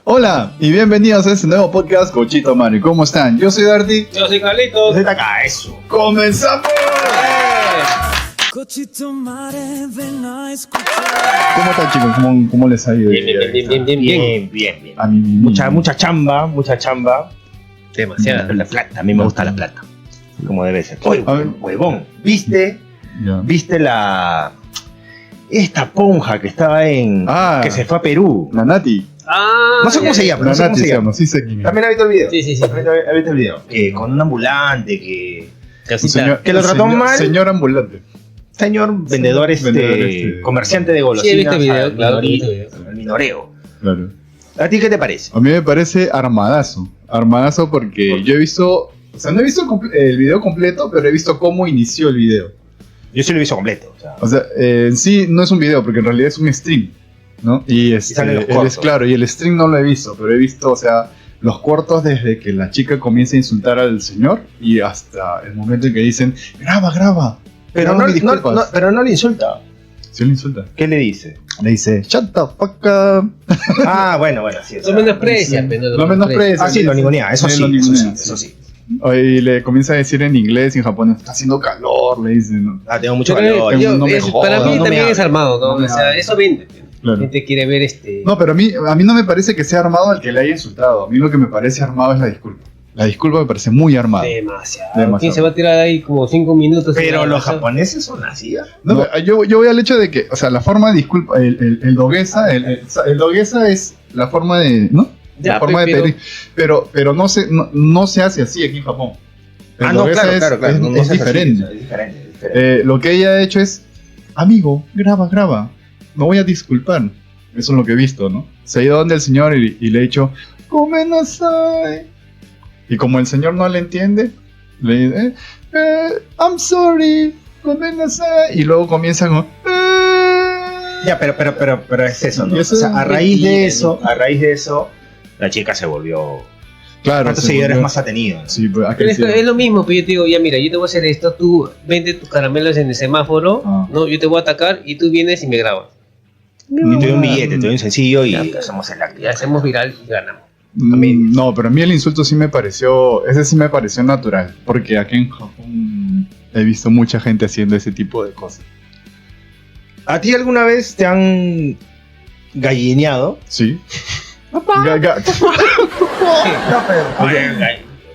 Hola y bienvenidos a este nuevo podcast Cochito Mario. ¿Cómo están? Yo soy Darty. Yo soy Carlitos. Desde acá, eso. ¡Comenzamos! Cochito Mare, ven a escuchar. ¿Cómo están, chicos? ¿Cómo les ha ido? Bien. A mí Mucha chamba. Demasiada. La plata, a mí me gusta la plata. Como debe ser. Oye, A ver. huevón, ¿viste Ya. esta ponja que estaba que se fue a Perú? La Nati. No sé cómo se llama, La no sé cómo Nati se se llama. llama, sí sé quién es. También ha visto el video. Sí. También ha visto el video. Que con un ambulante, Casita. que lo trató señor, mal. Señor ambulante. Señor vendedor, comerciante de Sí, he golosinas. visto el video, al claro, he visto minoreo, el video. al minoreo. Claro. ¿A ti qué te parece? A mí me parece armadazo. Armadazo porque yo he visto... O sea, no he visto el video completo, pero he visto cómo inició el video. Yo sí lo he visto completo. O sea, en sí no es un video, porque en realidad es un stream, ¿no? Y salen los él es cortos. claro, y el stream no lo he visto, pero he visto, o sea, los cortos desde que la chica comienza a insultar al señor y hasta el momento en que dicen, graba. Pero Dame no, disculpas. pero no le insulta. Sí le insulta. ¿Qué le dice? Le dice, shut the fuck up. Ah, bueno, sí. Lo menosprecia, pero Lo menosprecia. Ah, sí, lo ningunea, eso Sí, sí, lo eso ningunea. sí, eso sí. Y le comienza a decir en inglés y en japonés, está haciendo calor, le dice, ¿no? Ah, tengo mucho Pero, calor. no me jodas, para mí no también me es hables. armado, ¿no? No me O sea, hables. eso vende. Claro. La gente quiere ver No, pero a mí no me parece que sea armado el que le haya insultado. A mí lo que me parece armado es la disculpa. La disculpa me parece muy armada. Demasiado. ¿Quién se va a tirar ahí como 5 minutos? Pero los japoneses. japoneses son así, ¿ah? No, pero yo voy al hecho de que, o sea, la forma de disculpa, el doguesa, el doguesa es la forma de, ¿no? Ya, la forma de pero- pedir. Pero no se hace así aquí en Japón. El Ah, no, doguesa claro. es no se hace así, diferente. Es diferente. Lo que ella ha hecho es, amigo, graba. Me voy a disculpar. Eso es lo que he visto, ¿no? Se ha ido donde el señor y le ha dicho, Gomenasai. Y como el señor no le entiende, le dice, I'm sorry, Gomenasai. Y luego comienza con, Ya, pero es eso, ¿no? Y eso O sea, es a raíz de eso, la chica se volvió... Claro, ¿Cuántos se seguidores volvió- más ha tenido? Sí, pues, ha Pero es crecido. lo mismo, pero yo te digo, ya mira, yo te voy a hacer esto, tú vende tus caramelos en el semáforo, Ah. ¿no? Yo te voy a atacar y tú vienes y me grabas. Y te doy un billete, te doy un sencillo y hacemos el acto. Y hacemos viral y ganamos. No, pero a mí el insulto sí me pareció, ese sí me pareció natural, porque aquí en Japón he visto mucha gente haciendo ese tipo de cosas. ¿A ti alguna vez te han gallineado? Sí. Ga-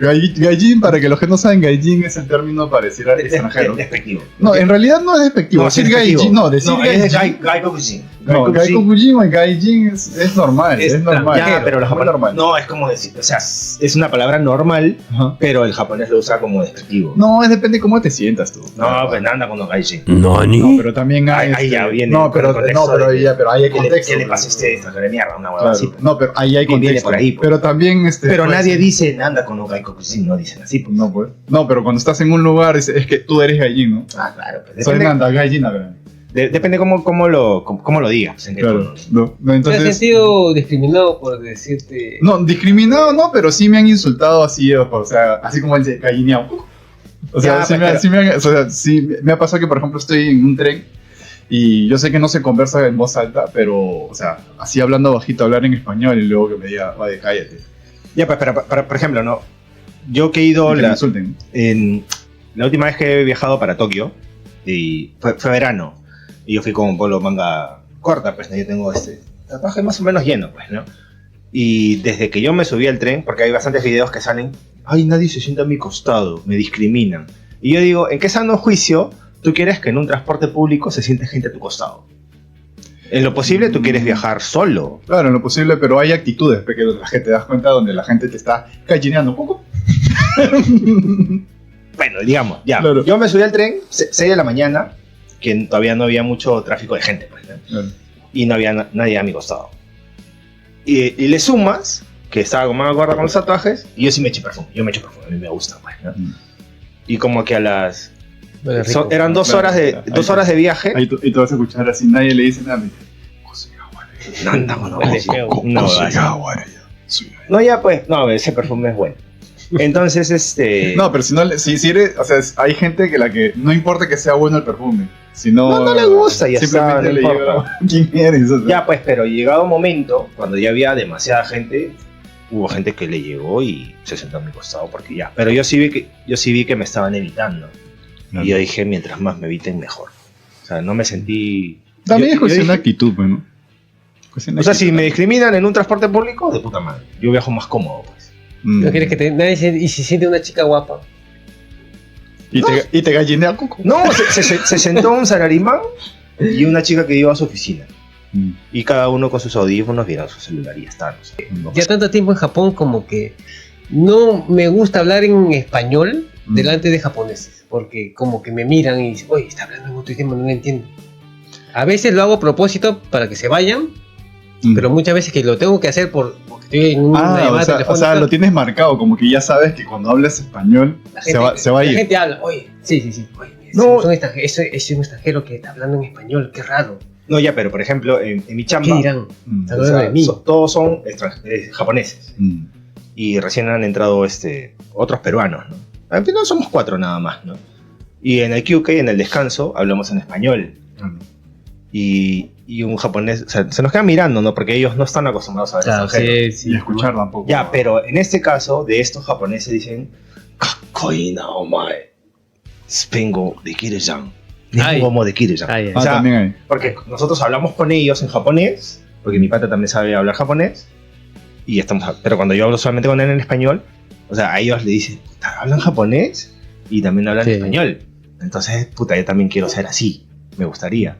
No, Gallín, para que los que no saben, gallín es el término para decir extranjero. despectivo. No, en realidad no es despectivo. Decir gallín, no, decir es gallín. gaikokujin. No, gaikokujin y gallín es normal, es normal. Ya, pero los muy japoneses normal. no, es como decir, o sea, es una palabra normal, Ajá. pero el japonés lo usa como despectivo. No, depende de cómo te sientas tú. No, pues anda con los gaijin. No, pero también hay. Ahí ya viene No, con pero el contexto pero de- pero ahí hay ¿Qué contexto. le pasa a este extranjero de mierda? Una hueá Claro. así. Pues. No, pero ahí hay Viene contexto. por ahí, pues. Pero también Pero puede nadie ser- dice anda con los gaikokujin, no dicen así. Pues. No, pues. No, pero cuando estás en un lugar es que tú eres gallín, ¿no? Ah, claro. Pues, Soy depende Nanda, gallina, ¿verdad? depende cómo lo digas. Pues, en qué Claro. tono. No, ¿Te has entonces. sentido discriminado por decirte... No, discriminado no, pero sí me han insultado así, o sea, así como el de gallineado. O sea, Ya, sí, pues, o sea, sí me ha pasado que, por ejemplo, estoy en un tren y yo sé que no se conversa en voz alta, pero, o sea, así hablando bajito, hablar en español y luego que me diga, vaya, cállate. Ya, pues, pero, por ejemplo, ¿no? Yo que he ido Que me insulten. la última vez que he viajado para Tokio, y fue verano, y yo fui con un polo manga corta, pues, ¿no? Yo tengo tatuaje más o menos lleno, pues, ¿no? Y desde que yo me subí al tren, porque hay bastantes videos que salen, ay, nadie se sienta a mi costado, me discriminan. Y yo digo, ¿en qué sano juicio tú quieres que en un transporte público se siente gente a tu costado? En lo posible tú quieres viajar solo. Claro, en lo posible, pero hay actitudes, porque la gente te das cuenta donde la gente te está gallineando un poco. Bueno, digamos, ya. Claro. Yo me subí al tren, 6 de la mañana, que todavía no había mucho tráfico de gente, pues, ¿no? Claro. Y no había nadie a mi costado. Y le sumas que estaba con manga gorda con los tatuajes, y yo sí me eché perfume. Yo me echo perfume, a mí me gusta, pues, ¿no? Y como que a las... Bueno, rico. eran 2 Claro, horas de claro. 2 horas de viaje. Ahí tú vas a escuchar así, nadie le dice nada. me dice, No, no, no, Vale, no, no, "Kosugawa, ya, suya". no, ya pues, no, ese perfume es bueno. Entonces, No, pero si no, si eres, o sea, hay gente que la que no importa que sea bueno el perfume, sino no le gusta, ya está, simplemente no le importa. llega quién eres. O sea. Ya, pues, pero llegado un momento, cuando ya había demasiada gente, hubo gente que le llegó y se sentó a mi costado porque ya. Pero yo sí vi que me estaban evitando. Claro. Y yo dije, mientras más me eviten, mejor. O sea, no me sentí... También yo- es cuestión yo de dije- actitud, pues, ¿no? Cuestión de O sea, si actitud. me discriminan en un transporte público, de puta madre. Yo viajo más cómodo, pues. ¿No quieres que nadie y si siente una chica guapa? Y te gallinea coco. No, se sentó un salarimán y una chica que iba a su oficina. Mm. Y cada uno con sus audífonos viendo su celular y ya está. No sé. Ya tanto tiempo en Japón como que no me gusta hablar en español delante de japoneses, porque como que me miran y dicen, oye, está hablando en otro idioma, no lo entiendo. A veces lo hago a propósito para que se vayan, pero muchas veces que lo tengo que hacer porque estoy en una llamada o sea, telefónica. lo tienes marcado, como que ya sabes que cuando hablas español La se va a La ir. gente habla, oye, sí, oye, No. es un extranjero que está hablando en español, qué raro. No, ya, pero por ejemplo, en mi ¿Qué chamba, dirán? Mm. Está o hablando sea, de mí. todos son japoneses. Mm. Y recién han entrado otros peruanos, ¿no? Al final somos 4 nada más, ¿no? Y en el QK, en el descanso, hablamos en español. Y un japonés, o sea, se nos quedan mirando, ¿no? Porque ellos no están acostumbrados a ver Claro, extranjeros. Y escuchar tampoco. Ya, pero en este caso, de estos japoneses dicen, Kakoi na omae, spengo de Kirejan, Ay. Nihongo de Kirejan. Ay, ay. O sea, también hay. porque nosotros hablamos con ellos en japonés, porque mi pata también sabe hablar japonés, y pero cuando yo hablo solamente con él en español, o sea, a ellos le dicen, puta, ¿hablan japonés? Y también hablan Sí. español. Entonces, puta, yo también quiero ser así, me gustaría.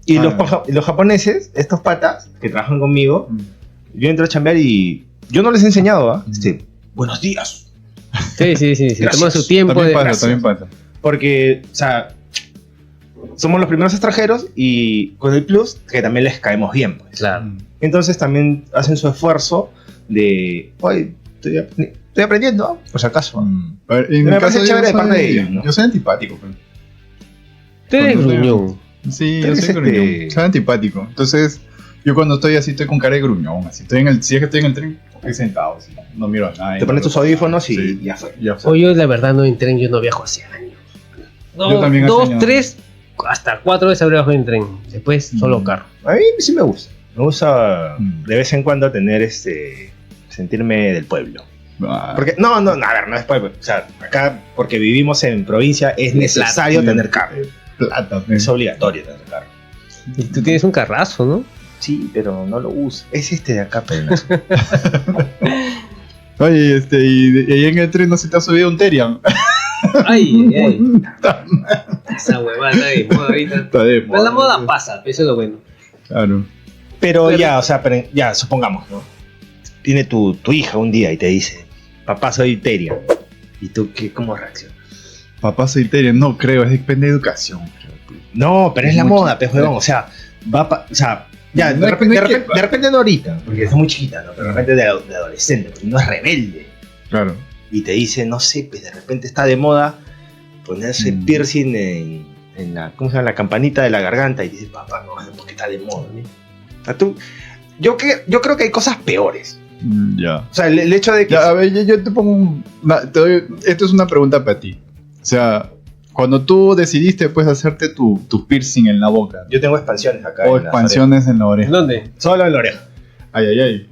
Y Ah. los japoneses, estos patas que trabajan conmigo, Mm. yo entro a chambear y yo no les he enseñado, ¿ah? Buenos días. Sí, se Gracias. toma su tiempo. También pasa, gracias. también pasa. Porque, o sea, somos los primeros extranjeros y con el plus que también les caemos bien, pues. Claro. Mm. Entonces también hacen su esfuerzo de, oye, estoy aprendiendo, ¿ah? Por si acaso. A ver, en Me mi parece caso, chévere de yo parte de soy- ellos, ¿no? Yo soy antipático, pues. Tú eres Cuando sea- gruñón. Sí, Tú yo eres soy gruñón. Soy antipático. Entonces, yo cuando estoy así, estoy con cara de gruñón. Así, si es que estoy en el tren, estoy sentado, así, no miro a nadie. Te pones tus audífonos y Sí. ya fue. Ya fue. O yo la verdad no en tren, yo no viajo hace años. No, Yo también hace 2, años. 3, hasta 4 veces habré viajado en tren. Después solo Mm. carro. A mí sí me gusta. Me gusta Mm. de vez en cuando tener sentirme del pueblo. Ah, Porque, no, a ver, no es pueblo. O sea, acá, porque vivimos en provincia, es De necesario plata. tener carro. plata, Es obligatorio tener carro. Y tú tienes un carrazo, ¿no? Sí, pero no lo uso. Es este de acá, pero no. Oye, y ahí en el tren no se te ha subido un Terian. Ay, esa huevada está de moda ahorita. Está de Pero la moda pasa, eso es lo bueno. Claro. Pero ya, o sea, ya, supongamos, ¿no? Tiene tu hija un día y te dice, papá, soy Terian. ¿Y tú cómo reaccionas? Papá soy Terian, no creo, depende de educación. Creo. No, pero es la Mucho. moda, pues, huevón. O sea, o sea, ya, No de es que repente, no hay que- de repente no ahorita, porque es muy chiquita, ¿no? Pero de repente de adolescente, porque no es rebelde. Claro. Y te dice, no sé, pues de repente está de moda ponerse Mm. piercing en la, ¿cómo se llama? La campanita de la garganta. Y dices, papá, no, es porque está de moda, ¿no? O sea, yo creo que hay cosas peores. Ya. O sea, el hecho de que... Ya, a ver, yo te pongo esto es una pregunta para ti. O sea, cuando tú decidiste pues hacerte tu piercing en la boca Yo tengo expansiones acá. o en las expansiones en la oreja. ¿Dónde? orejas. Solo en la oreja. Ay, ay, ay.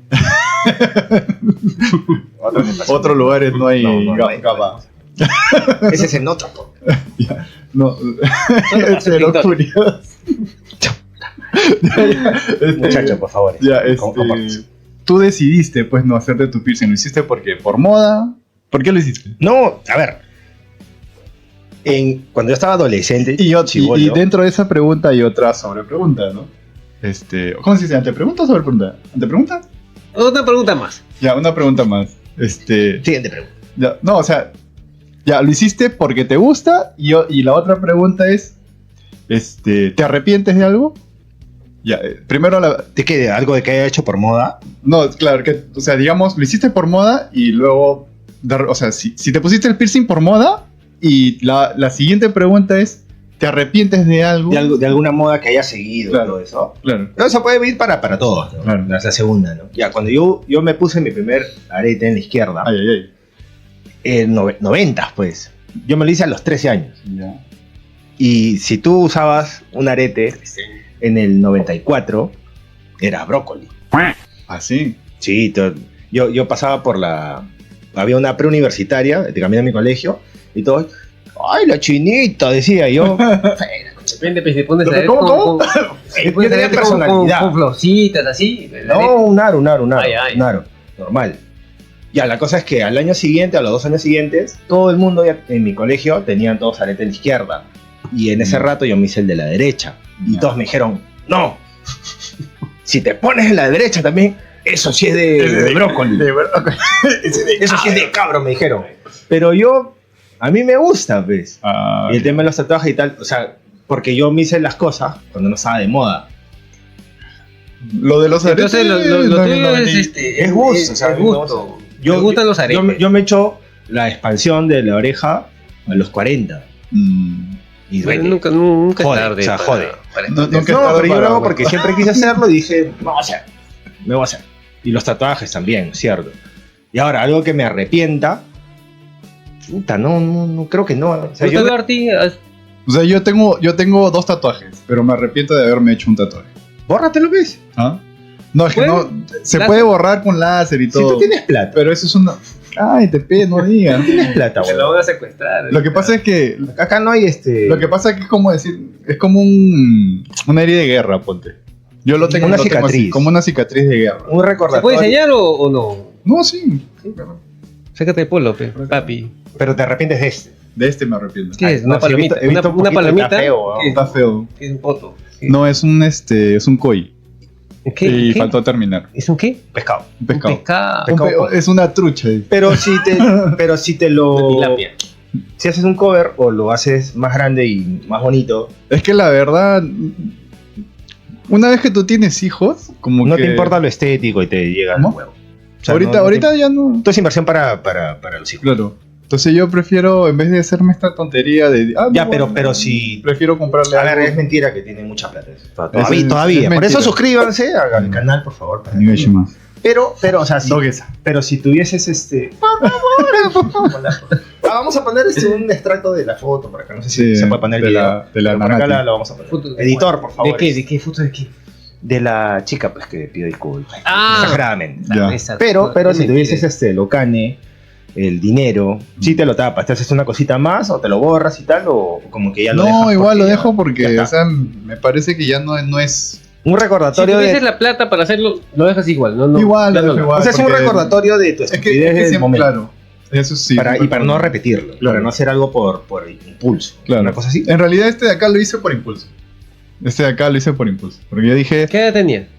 Otras expansiones. Otros lugares no hay no hay. gama. Ese es en otro podcast. No, Solo para pero TikTok. curioso. Muchacho, por favor. Ya, compártese. tú decidiste pues no hacerte tu piercing. ¿Lo hiciste porque por moda? ¿Por qué lo hiciste? No, a ver. Cuando yo estaba adolescente, chibolo, Y dentro de esa pregunta hay otra sobrepregunta, ¿no? ¿Cómo se dice? ¿Antepregunta o sobrepregunta? ¿Antepregunta? Otra pregunta más. Ya, una pregunta más. siguiente pregunta. Ya, no, o sea, ya, lo hiciste porque te gusta y la otra pregunta es, ¿te arrepientes de algo? Ya, primero ¿De qué? ¿Algo de que haya hecho por moda? no, claro, o sea, digamos, lo hiciste por moda y luego, o sea, si te pusiste el piercing por moda y la siguiente pregunta es, ¿te arrepientes de algo? De alguna moda que haya seguido Claro. y todo eso. Claro. No, eso puede ir para todos, ¿no? Claro. Es la segunda, ¿no? Ya, cuando yo me puse mi primer arete en la izquierda, Ay, ay, ay. 90, pues. Yo me lo hice a los 13 años. Ya. Y si tú usabas un arete en el 94, era brócoli. Así. Sí, yo pasaba por la... Había una preuniversitaria, de camino a mi colegio, y todos... ¡Ay, la chinita! Decía yo. Depende, pues, te pones a ver ¿Cómo? te Yo pones a tenía ver personalidad. con florcitas así. No, un aro. Ay. Un aro, normal. Ya, la cosa es que al año siguiente, a los 2 años siguientes, todo el mundo ya en mi colegio tenían todos arete en la izquierda. Y en ese rato yo me hice el de la derecha. Y Ya. todos me dijeron, no, si te pones en la derecha también, eso sí es de brócoli. Eso sí es de cabro, me dijeron. Pero a mí me gusta, pues. Ah, Y el tema de los tatuajes y tal, o sea, porque yo me hice las cosas cuando no estaba de moda. lo de los aretes. Entonces, lo no, tuyo no, es ni- Es gusto, o sea, es gusto. Yo- Me gustan los aretes. Yo me he hecho la expansión de la oreja a los 40. Y Bueno, duele. nunca Jode, es tarde. o sea, para- jode. para No, esconder. nunca es No, tarde pero yo lo para- hago porque siempre quise hacerlo y dije, me voy a hacer. Y los tatuajes también, cierto. Y ahora, algo que me arrepienta, puta, no, creo que no. O sea, ¿Tú, yo- Arti, O sea, yo tengo 2 tatuajes, pero me arrepiento de haberme hecho un tatuaje. bórratelo, ¿ves? ¿Ah? No, es que Bueno, no. Se láser. puede borrar con láser y Si todo. tú tienes plata, Pero eso es una. Ay, no digas. tienes plata, te güey. lo van a secuestrar? Lo que pasa es que. Acá no hay Lo que pasa es que es como decir. Es como una herida de guerra, ponte. Yo lo tengo, Una lo tengo así, cicatriz. como una cicatriz de guerra. un ¿Se recordatorio. puede enseñar o no? No, sí. Sácate el polo, papi. Pero te arrepientes de este. De este me arrepiento. ¿Qué es? no, ¿Una sí, he palomita? visto- he visto un ¿Una poquito, palomita? está feo, ¿Qué es? Está feo. ¿Qué es un poto? ¿Qué? No, es un koi. ¿Qué? Y ¿Qué? faltó terminar. ¿Es un qué? Pescado. Un pescado. Un pescado. Pescado. Es una trucha. Pero si te lo... Tilapia. Si haces un cover o lo haces más grande y más bonito, Es que la verdad. Una vez que tú tienes hijos, como no que. te importa lo estético y te llega al ¿Cómo? huevo. O sea, ahorita, no ahorita te- ya no. Esto es inversión para los hijos. Claro. Entonces yo prefiero, en vez de hacerme esta tontería de... Ya, no, pero bueno, si... Prefiero comprarle A ver, algo. es mentira que tiene mucha plata. Todavía, Eso es todavía. Por mentira. eso suscríbanse al canal, por favor. Nigashima. Pero, o sea, si, Doguesa. pero si tuvieses vamos a poner un extracto de la foto por acá. No sé si Sí, se puede poner el de video. la- de la Pero por acá Nanati. la vamos a poner. Foto de- Editor, por favor. ¿De qué? ¿De qué? ¿Foto de qué? De la chica, pues, que pidió disculpas. Ah. Exageradamente. Ya. Esa- Pero si me tuvieses quiere. lo cane, el dinero, sí te lo tapas, te haces una cosita más o te lo borras y tal, o como que ya lo dejas. No, igual lo ya- dejo ya porque, está. o sea, me parece que ya no es... Un Si recordatorio tuvieses de. la plata para hacerlo, lo dejas igual, ¿no? Igual, ya lo dejo igual. O sea, es un porque- recordatorio de tu Es que, estupidez del siempre, momento. claro, eso sí. Y para siempre no repetirlo, Claro. para no hacer algo por impulso. Claro. Una cosa así. En realidad este de acá lo hice por impulso. Este de acá lo hice por impulso. Porque yo dije, ¿Qué edad tenía?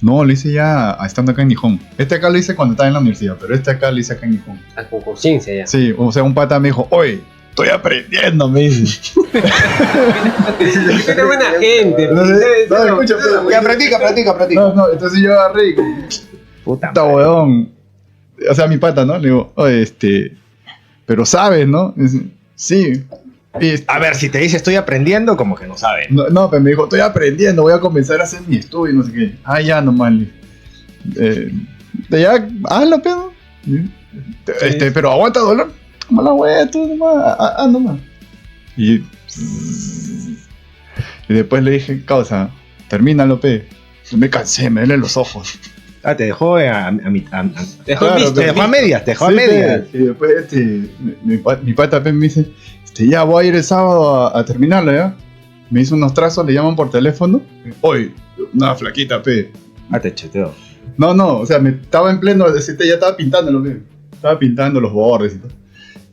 no, lo hice ya estando acá en Nihon. Este acá lo hice cuando estaba en la universidad, pero este acá lo hice acá en Nihon. Ah, con conciencia ya. Sí, o sea, un pata me dijo, oye, estoy aprendiendo, me dice. Qué buena gente. No, escucha, Ya, practica. No, entonces yo agarré y como, Puta puta madre. huevón. O sea, mi pata, ¿no? Le digo, oye, pero sabes, ¿no? Dice, sí. Y, A ver, si te dice estoy aprendiendo, como que no sabe. no, pero me dijo, estoy aprendiendo, voy a comenzar a hacer mi estudio, no sé qué. Ah, ya nomás. Ya, hazlo, pedo. Pero aguanta dolor. Como la wea, tú nomás, nomás. Y después le dije, causa, termínalo, pe. Me cansé, me duelen los ojos. Ah, te dejó a mi. Te dejó Claro, visto. Te dejó a medias, te dejó a Sí, medias. pe. Y después mi pata pe, me dice, ya voy a ir el sábado a terminarlo, ¿ya? Me hizo unos trazos, le llaman por teléfono. Oye, una flaquita, pe. Ah, te cheteo. No, o sea, me estaba en pleno, ya estaba pintándolo, pe. Estaba pintando los bordes y todo.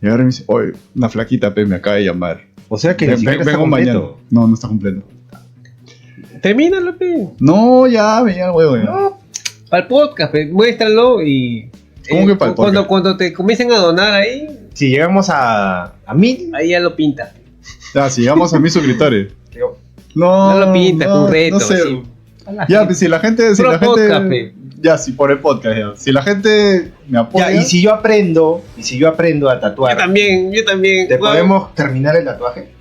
Y ahora me dice, oye, una flaquita, pe, me acaba de llamar. O sea que ni siquiera está Vengo mañana. completo. No está completo. Termínalo, pe. No, ya, me llega el huevo. Ya. No, para el podcast, pe. Muéstralo y. ¿Cómo que para el podcast? Cuando te comiencen a donar ahí, Si llegamos a 1000, ahí ya lo pintas. Ya, si llegamos a 1000 suscriptores. No, No lo pintas, con reto, No sé. así. Ya, pues si la gente. Si Pro la gente podcast, pe. ya, sí, por el podcast, ya. Si la gente me apoya. ya, y si yo aprendo a Yo tatuar, también. ¿te Bueno, podemos terminar el tatuaje?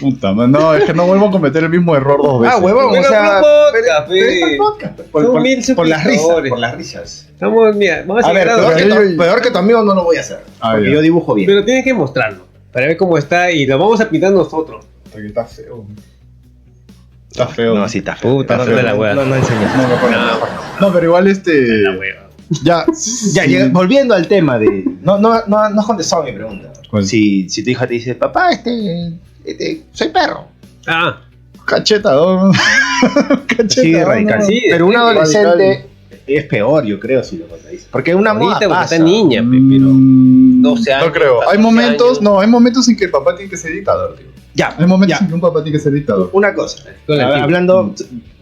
Puta, man, no, es que no vuelvo a cometer el mismo error dos veces. huevón, Pero o sea, podcast, pero es pe. el podcast, pues, Son 1000 por las risas, suscriptores. por las risas. Estamos, mira, vamos a A seguir ver, grabando, peor que tu amigo no lo voy a hacer, Ah, porque ya. yo dibujo bien. pero tienes que mostrarlo para ver cómo está y lo vamos a pintar nosotros. Puta, que está feo. Está feo. No, sí, está feo. Puta, Está no, feo. la hueá. No enseñas. No, mejor no. No, pero igual La hueva. Ya. Ya, sí. volviendo al tema de... No has contestado a mi pregunta. ¿Cuál? Si tu hija te dice, papá, soy perro. Ah, Cachetadón. Cachetadón. Sí, radical. ¿no? Sí, pero un radical. adolescente es peor, yo creo, si lo contradice. Porque una moda ahorita porque pasa. está niña, pe, pero Mm, 12 años, No creo. Hay 14 momentos, años. no, hay momentos en que el papá tiene que ser dictador, tío. Ya, Hay momentos ya. en que un papá tiene que ser dictador. Una cosa. Con la antigua. Hablando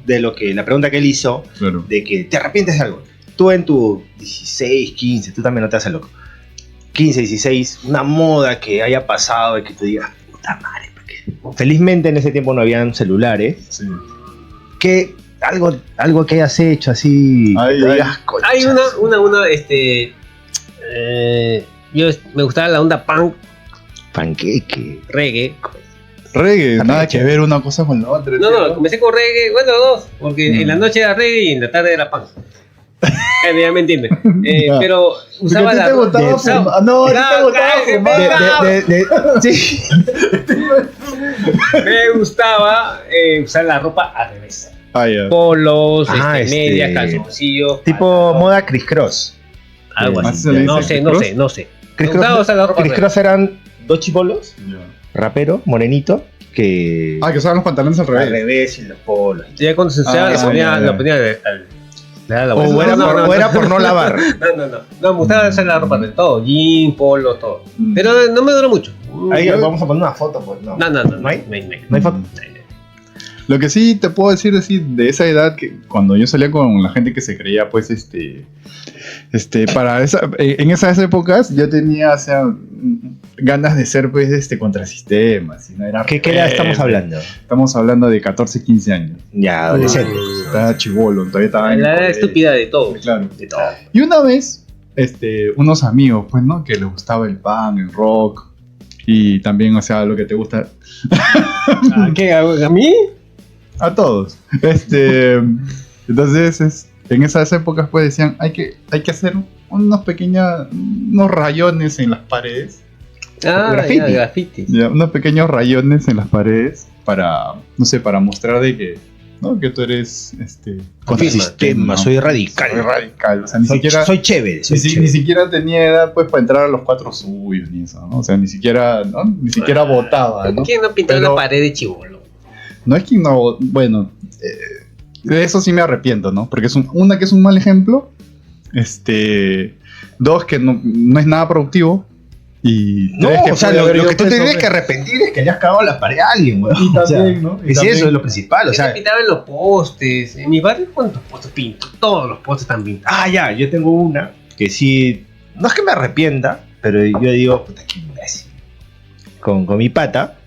de lo que la pregunta que él hizo, Claro. de que te arrepientes de algo. Tú en tu 16, 15, tú también no te haces loco. 15, 16, una moda que haya pasado y que tú digas, puta madre, ¿por qué? Felizmente en ese tiempo no habían celulares. Sí. Que algo que hayas hecho así, Ay, que ay. digas, "Concha hay su yo me gustaba la onda punk, panqueque". reggae. Reggae, También nada es que chévere. ver una cosa con la otra. No, tío. no, comencé con reggae, bueno, dos, porque en la noche era reggae y en la tarde era punk. Ya me entienden. Ya. Pero Porque usaba a ti la te gustaba usaba- fumar. No, a ti Claro, te gustaba cállate, fumar. Sí. me gustaba usar la ropa al revés. Ah, ya. Polos, medias, Este, calzoncillos. Tipo pantalón, moda Criss Cross. algo ¿Así así. se le dice, No Criss sé, no Cross? sé, no sé. Criss Me gustaba usar la ropa al Criss revés. Cross eran dos chibolos, Ya. rapero, morenito, que Ah, que usaban los pantalones al al revés. revés y los polos. Ya cuando se usaba, Ah, lo ponía, ya, ya. lo ponía le daba la vuelta. O era, o era por no lavar. No, me gustaba usar la ropa de todo, jean, polo, todo. Mm. Pero no me duró mucho. Ahí Yo- vamos a poner una foto, pues no. No ¿No hay? no hay. No hay foto. Lo que sí te puedo decir de esa edad, que cuando yo salía con la gente que se creía, pues, en esas épocas, yo tenía, o sea, ganas de ser, pues, contrasistema. ¿Sí? ¿No? Era ¿Qué edad estamos hablando? Estamos hablando de 14, 15 años. Ya, adolescente. Estaba chibolo, todavía estaba en el La edad colegio. estúpida de todo. Claro. De todo. Y una vez, unos amigos, pues, ¿no? Que les gustaba el punk, el rock. Y también, o sea, lo que te gusta. ¿Qué? ¿A mí? A todos. Entonces, en esas épocas, pues decían, hay que hacer unos rayones en las paredes. Graffiti. Ya, graffiti. Ya, unos pequeños rayones en las paredes para, no sé, para mostrar de que, ¿no? Que tú eres, Consistema, soy radical. Soy radical. O sea, ni Soy chévere. ni, Soy si- ni chévere. siquiera tenía edad, pues, para entrar a los cuatro suyos, ni eso, ¿no? O sea, ni siquiera votaba, ¿no? ¿Quién no pintó Pero- una pared de chivolo? No es que no, bueno, de eso sí me arrepiento, ¿no? Porque una que es un mal ejemplo, dos que no es nada productivo y No, tres que o sea, puede lo haber que ido tú preso, tienes pues. que arrepentir es que le has cagado la pared a alguien, weón. Y O sea, también, ¿no? Y es también- eso, es lo principal. O sea, Pintaba en los postes. En mi barrio, ¿cuántos postes pinto? Todos los postes están pintados. ya, yo tengo una que sí, no es que me arrepienta, pero yo digo, puta, qué imbécil. Con mi pata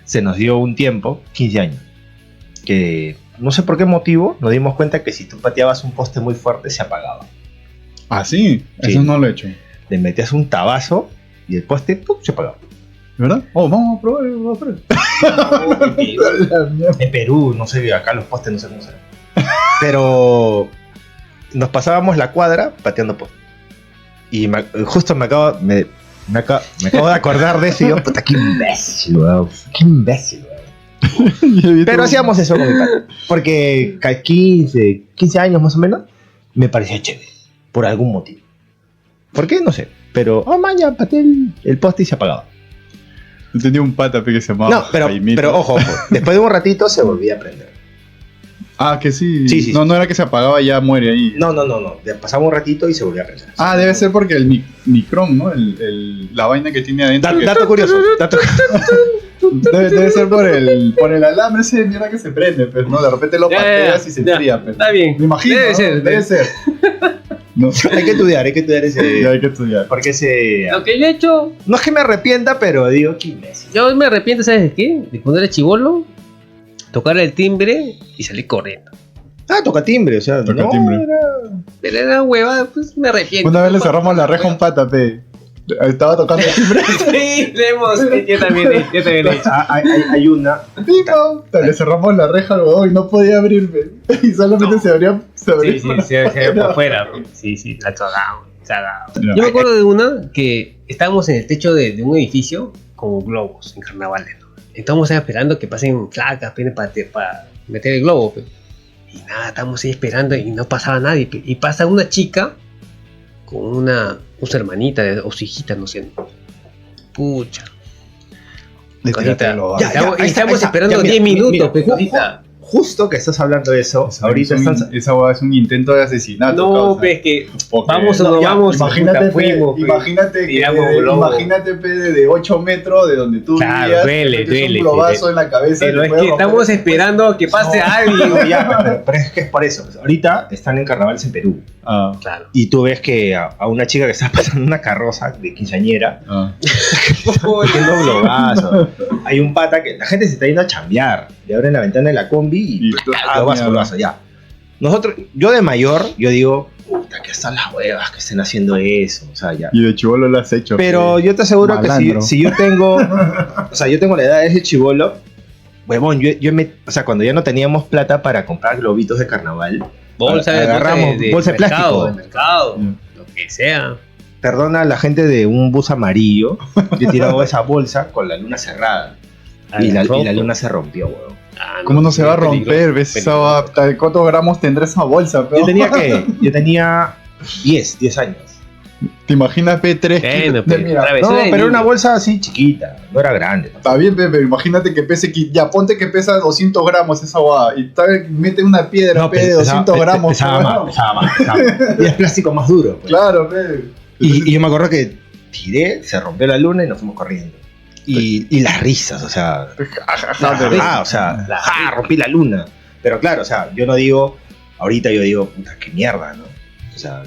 se nos dio un tiempo, 15 años, que no sé por qué motivo nos dimos cuenta que si tú pateabas un poste muy fuerte se apagaba. Ah, sí, Sí. eso no lo he hecho. Le metías un tabazo y el poste ¡pum!, se apagaba. ¿Verdad? Oh, vamos a probar, La mierda. En Perú, no sé, acá los postes no sé cómo serán. Pero nos pasábamos la cuadra pateando postes. Y justo me acabo de acordar de eso y yo, puta, qué imbécil, weón. Qué imbécil, weón. Pero hacíamos eso con mi padre. Porque 15 años más o menos, me parecía chévere. Por algún motivo. ¿Por qué? No sé. Pero, maña, pateé el poste y se apagaba. Yo tenía un pata que se llamaba No, Jaimito. pero ojo. Después de un ratito se volvía a prender. Ah, que sí. Sí. No era que se apagaba y ya muere ahí. No. Pasaba un ratito y se volvía a prender. Ah, debe ser porque el micrón, ¿no? La vaina que tiene adentro. que- Dato curioso. Debe ser por el alambre ese de mierda que se prende, pues, ¿no? De repente lo pateas y se enfría, pues. Está bien. Me imagino, Debe ¿no? ser. Debe ser. No, Hay que estudiar ese. ya hay que estudiar. Porque ese. Lo que yo he hecho, No es que me arrepienta, pero digo, qué imbécil. yo me arrepiento, ¿sabes de qué? De cuando era chivolo, tocar el timbre y salir corriendo. Toca timbre, o sea, Toca no, timbre. era- Pero era huevada, pues me arrepiento. Una vez le cerramos la reja a un pata, pe. Estaba tocando el timbre. Sí, yo también he hecho. Hay una. Pico. Le cerramos la reja al huevón y no podía abrirme. Y solamente se abría. Se abría. Sí, se ve por fuera. Sí, la cagamos. Yo me acuerdo de una que estábamos en el techo de un edificio con globos en carnavales, ¿no? Estábamos ahí esperando que pasen flacas para meter el globo, pe. Y nada, estábamos ahí esperando y no pasaba nadie, pe. Y pasa una chica con su hermanita o su hijita, no sé. Pucha. Cosita. Ahí estamos está. esperando Ya, mira, 10 minutos, mira, pe, cosita. Justo que estás hablando de eso, ahorita están. Esa hueá es un intento de asesinato. No, causa. pe, es que Porque- vamos o no ya, vamos. Imagínate, puta, pe, fuimos, pe. imagínate, Tiramos que, globo. imagínate pe, de 8 metros de donde tú Claro, vivías, duele, te metes duele, un globazo duele. en la cabeza. Pero te es puede que romper estamos el- esperando que pase No. alguien. Pero es que es por eso. Ahorita están en carnavales en Perú. Ah, Claro. Y tú ves que a una chica que está pasando una carroza de quinceañera, ah. metiendo globazo. Hay un pata que la gente se está yendo a chambear. Le abren la ventana de la combi y globazo, globazo, ya. Nosotros, yo de mayor, yo digo, puta, que están las huevas que estén haciendo eso. O sea, ya. Y de chivolo lo has hecho. Pero pe. yo te aseguro Malandro. que si yo tengo, o sea, yo tengo la edad de ese chibolo, huevón, o sea, cuando ya no teníamos plata para comprar globitos de carnaval, Bolsa agarramos bolsa de plástico. De mercado, Mm. lo que sea. perdona a la gente de un bus amarillo, yo he tirado esa bolsa con la luna cerrada. Y la luna se rompió, huevón. ¿Cómo no se va a romper? ¿Ves esa hueá? ¿Cuántos gramos tendrá esa bolsa? Pe? Yo tenía 10 años. ¿Te imaginas P3? Bueno, pe, Mira, otra vez. No, Eso de pero era una niño. bolsa así chiquita, no era grande. está bien, pe, pero imagínate que pese. Ya ponte que pesa 200 gramos esa hueá. Y mete una piedra pe, de 200 gramos. pesaba pe, más, ¿no? pesaba más. Y es plástico más duro. Pues. Claro, pe. Y yo me acuerdo que tiré, se rompió la luna y nos fuimos corriendo. Y las risas, o sea, o sea, rompí la luna. Pero claro, o sea, yo no digo, ahorita yo digo, puta, qué mierda, ¿no? O sea,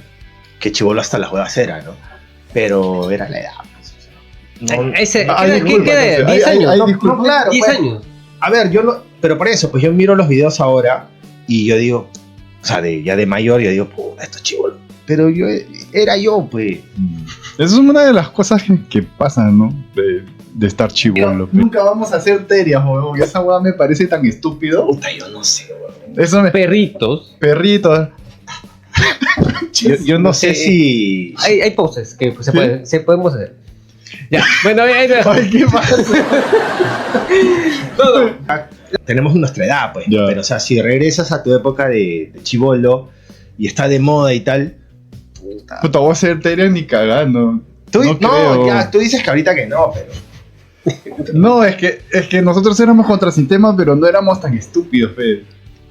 qué chibolo hasta las huevas era, ¿no? Pero era la edad. Pues, o sea, no- ¿Qué queda? 10 Hay años. disculpas. no, claro, 10 pues, años. A ver, pero por eso, pues yo miro los videos ahora y yo digo, o sea, ya de mayor, yo digo, puta, esto es chibolo. Pero era yo, pues. Esa es una de las cosas que pasan, ¿no? De estar chibolo. pe. Nunca vamos a hacer terias, huevón. Esa hueá me parece tan estúpido. Puta, yo no sé, weón. Eso me. Perritos. Perritos. Yo no sé si. Hay poses que ¿Sí? podemos hacer. Ya, bueno, ahí dejo. Ay, ¿qué pasa? Todo. Tenemos nuestra edad, pues. Ya. Pero, o sea, si regresas a tu época de chibolo y está de moda y tal. Puta. Puta, voy a hacer terias ni cagando. Tú, no creo. ya, tú dices que ahorita que no, pero. No, es que nosotros éramos contrasistema, pero no éramos tan estúpidos, fe.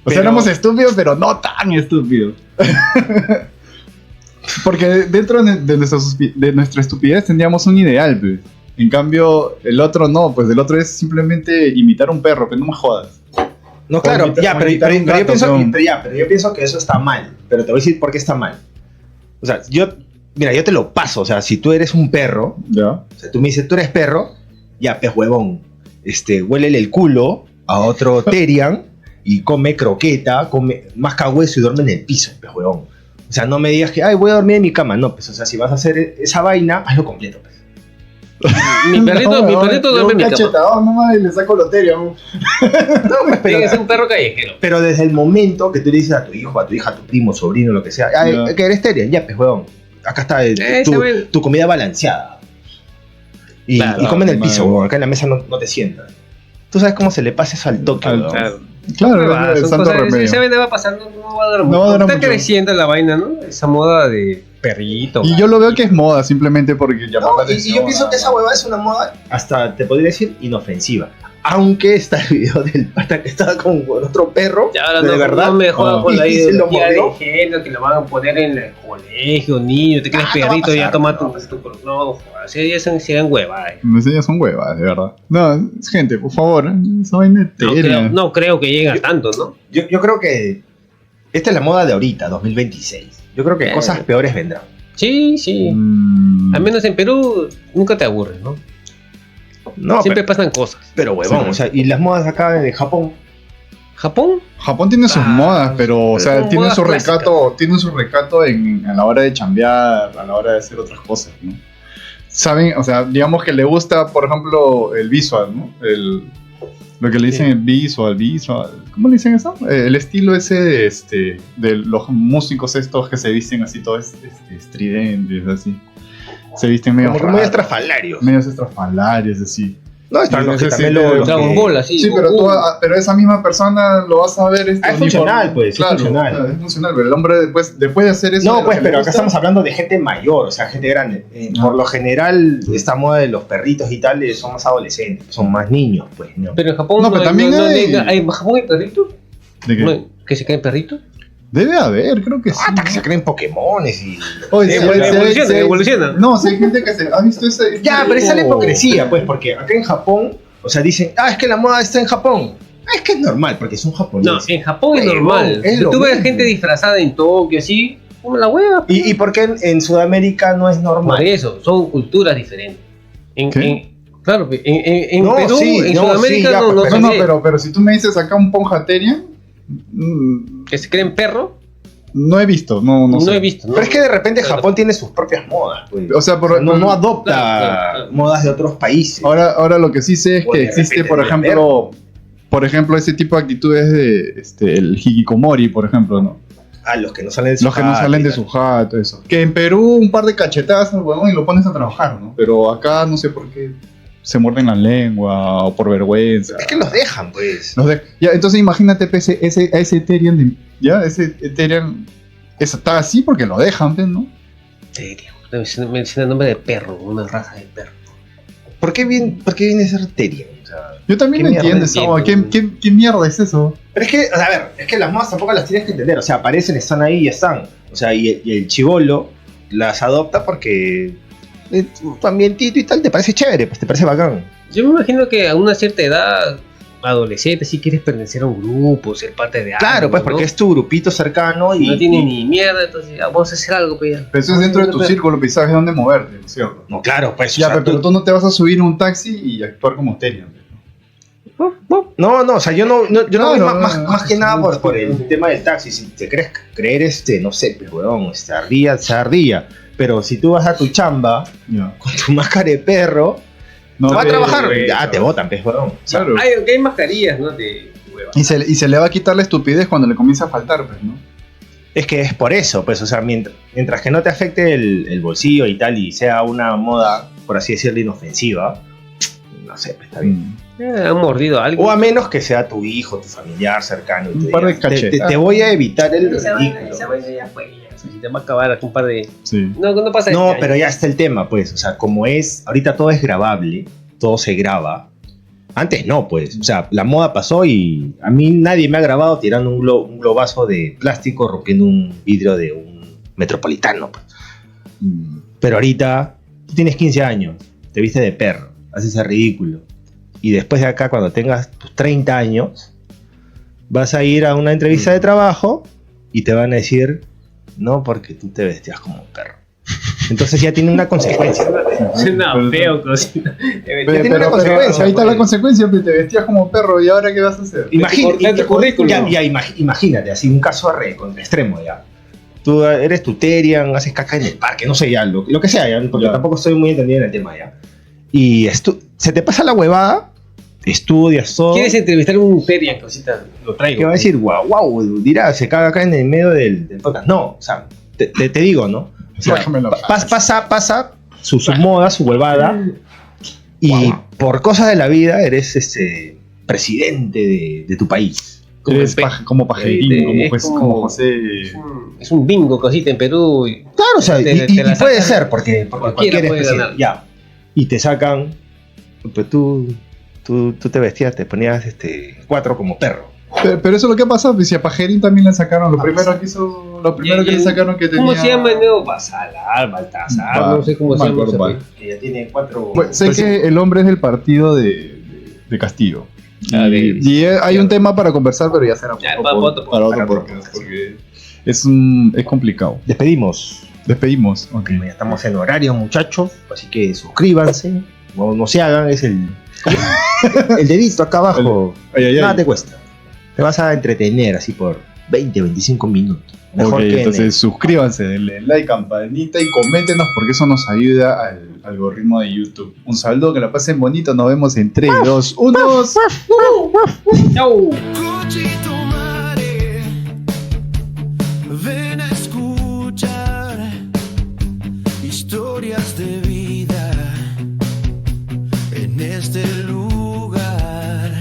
O sea, Pero- éramos estúpidos, pero no tan estúpidos. Porque dentro de nuestra estupidez teníamos un ideal, pe. En cambio, el otro no, pues el otro es simplemente imitar a un perro, pero no me jodas. No, claro, Ahorita- ya, pero, ahorita pero- un pero yo gato, pienso, peón. pero yo pienso que eso está mal. Pero te voy a decir por qué está mal. O sea, mira, yo te lo paso. O sea, si tú eres un perro, ¿Ya? o sea, tú me dices, tú eres perro, ya, pez huevón. Huélele el culo a otro Terian y come croqueta, come masca hueso y duerme en el piso, pez huevón. O sea, no me digas que, ay, voy a dormir en mi cama. No, pues, o sea, si vas a hacer esa vaina, hazlo completo, pues. Mi perrito duerme en mi un cama. cachetadón nomás y le saco lotería. ¿no? No, pues, Tiene que ser pero, un perro callejero. pero desde el momento que tú le dices a tu hijo, a tu hija, a tu primo, sobrino, lo que sea, ay, Ya. que eres Terian, ya, pues, huevón. Acá está saben. tu comida balanceada. Y, Claro, y come en el madre. piso, huevón. Acá en la mesa no te sientas. ¿Tú sabes cómo se le pasa eso al toque, Al- huevón? Claro. Claro, el Son santo cosas, remedio. esa vaina va pasando, no va a durar No va a mucho. durar Está mucho. creciendo la vaina, ¿no? Esa moda de perrito. Y yo lo veo que es moda, simplemente porque llama No, la y atención. yo pienso que esa nada huevada es una moda, hasta te podría decir, inofensiva. Aunque está el video del pata que estaba con otro perro, Ya ahora de no, verdad. no me jodan con la Y se lo ideología mordió. de género que lo van a poner en el colegio, niño, te crees Ah, no va a perrito, ya pasar, toma no tu, va a pasar. no, así ya sean huevadas. más. Las señas son huevas, de verdad. No, gente, por favor, esa vaina es teria. No creo que llegue a tanto, ¿no? Yo creo que esta es la moda de ahorita, 2026. Yo creo que cosas peores vendrán. Sí, sí. Mm. Al menos en Perú nunca te aburres, ¿no? No, Siempre pasan cosas. pero huevón, Sí. o sea, y las modas acá de Japón. ¿Japón? Japón tiene sus modas, pero, o sea, son tienen modas su clásicas. recato, a la hora de chambear, a la hora de hacer otras cosas, ¿no? saben, o sea, digamos que le gusta, por ejemplo, el visual, ¿no? Lo que le dicen visual. ¿Cómo le dicen eso? El estilo ese de los músicos estos que se visten así todos estridentes, así. Se visten medio Como muy estrafalarios. medios estrafalarios, así. No, están los que Sí, también sí, lo Dragon que- Ball, así. Sí, pero esa misma persona lo vas a ver. es funcional, pues, Claro, es funcional. Es funcional, pero el hombre después de hacer eso. No, de lo pues, que le pero acá gusta, estamos hablando de gente mayor, o sea, gente grande. Por lo general, esta moda de los perritos y tal son más adolescentes, son más niños, pues, ¿no? Pero en Japón No, pero también hay- ¿En Japón hay perritos? ¿De qué? No, ¿que se creen perritos? Debe haber, creo que sí. Hasta que se creen Pokémones y... Oye, Evoluciona. No, si hay gente que se ha visto ese. Ya, pero esa es la Oh. hipocresía, pues, porque acá en Japón, o sea, dicen, es que la moda está en Japón. Es que es normal, porque son No, japoneses. en Japón es Huevón, normal. es Si lo tú ves mismo. gente disfrazada en Tokio, así, como la hueva. ¿Y por qué en Sudamérica no es Por normal? eso, son culturas diferentes. ¿Qué? Claro, en No, Perú, sí, en no, Sudamérica sí, ya, no pues, se No, ve. pero si tú me dices acá un Ponjaterian, Que se creen perro, no he visto, no no, sé. he visto. ¿no? Pero es que de repente Claro. Japón tiene sus propias modas, pues. O sea, No adopta Claro. modas de otros países. ahora lo que sí sé es O que de existe, repente por debe ejemplo, ese tipo de actitudes de el hikikomori, por ejemplo, ¿no? Los que no salen de su Los que no jato salen y de tal. su jato, eso. Que en Perú un par de cachetadas al huevón y lo pones a trabajar, ¿no? Pero acá no sé por qué se muerden la lengua o por vergüenza. Es que los dejan, pues. Ya, entonces imagínate pues, a ese Ethereum, ese Ethereum está así porque lo dejan, pues, ¿no? Serio. Menciona el nombre de perro, una raza de perro. ¿Por qué viene a ser Terian? O sea, Yo también ¿Qué no mierda entiendo esa entiendo? hueá. ¿Qué mierda es eso? pero es que, o sea, a ver, es que las modas tampoco las tienes que entender. O sea, aparecen, están ahí y están. O sea, y el chibolo las adopta porque tu ambientito y tal te parece chévere, pues te parece bacán. Yo me imagino que a una cierta edad, adolescente, si quieres pertenecer a un grupo, ser parte de algo. Claro, pues porque ¿no? es tu grupito cercano y No tiene ni mierda, entonces ya, vamos a hacer algo, pues ya. Pero eso es dentro de tu círculo, pues sabes dónde moverte, ¿no es cierto? No, claro, pues. Ya, o sea, pero tú no te vas a subir a un taxi y actuar como Ethereum. No, o sea, yo no voy Claro, más que nada por el tema del taxi. Si te crees creer, no sé, pues, weón, ardilla. Pero si tú vas a tu chamba Ya. con tu máscara de perro, No, te va a pero, trabajar, güey, ya te botan, pues, weón. O sea, Claro. Aunque hay mascarillas, ¿no? De hueva. Y se le va a quitar la estupidez cuando le comienza a faltar, pues, ¿no? es que es por eso, pues, o sea, mientras que no te afecte el bolsillo y tal, y sea una moda, por así decirlo, inofensiva, no sé, pues, está bien. Han mordido a alguien. O a menos que sea tu hijo, tu familiar cercano. Y Un te par de diga, te cachetadas. voy a evitar el Esa ridículo. vaina ya fue. Ya, si te va a acabar un par de. Sí. No pasa No, nada. pero ya está el tema, pues. O sea, como ahorita todo es grabable, todo se graba. Antes no, pues. O sea, la moda pasó y a mí nadie me ha grabado tirando un globazo de plástico rompiendo un vidrio de un metropolitano, pues. Pero ahorita tú tienes 15 años, te viste de perro, haces el ridículo. Y después de acá, cuando tengas tus 30 años, vas a ir a una entrevista de trabajo y te van a decir, no, porque tú te vestías como un perro. Entonces ya tiene una consecuencia. Suena feo, cosita. tiene una consecuencia, ahí está la pues. consecuencia, te vestías como perro y ahora qué vas a hacer. Importante currículum. Imagínate, así un caso contra extremo ya. Tú eres tuterian, haces caca en el parque, no sé ya, lo que sea, ya, porque Ya. tampoco estoy muy entendido en el tema ya. Y se te pasa la huevada, estudias todo. ¿Quieres entrevistar a un Terian, cosita? Lo traigo. ¿Qué va a decir? Wow, dirá, se caga acá en el medio del podcast. No, o sea, te digo, ¿no? O sea, Déjamelo. pasa su moda, su huevada, y por cosas de la vida eres presidente de tu país. Como Eres como pajerín, es como José. Es un bingo, cosita, en Perú. Claro, o sea, Te y la puede sacan, ser, porque cualquiera cualquiera es puede presidente. ganar. Ya. Y te sacan, pues tú te vestías, te ponías 4 como perro. Pero eso es lo que ha pasado, pues si a Pajerín también le sacaron, lo primero que le sacaron que tenía... ¿Cómo se llama el nuevo? Basalar, Baltasar, no sé cómo se llama. Baltasar. ese Que ya tiene 4. Pues, sé que el hombre es del partido de Castillo. Ah, Y hay un tema para conversar, pero ya será Ya, para otro podcast, porque es complicado. Despedimos. Despedimos. Ok. Ya estamos en horario, muchachos. Así que suscríbanse. No se hagan, es el dedito acá abajo. Ay, ay, ay. Nada te cuesta. Te vas a entretener así por 20, 25 minutos. Mejor Ok, que en entonces suscríbanse, denle like, campanita y coméntenos porque eso nos ayuda al algoritmo de YouTube. Un saludo, que la pasen bonito, nos vemos en 3, 2, 1. ¡Chau! Cochito mare, ven a escuchar historias de vida en este lugar.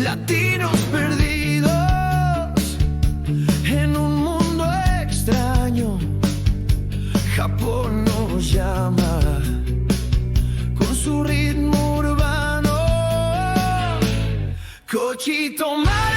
Latinos perdidos en un mundo extraño. Japón nos llama con su ritmo urbano. Cochito mare.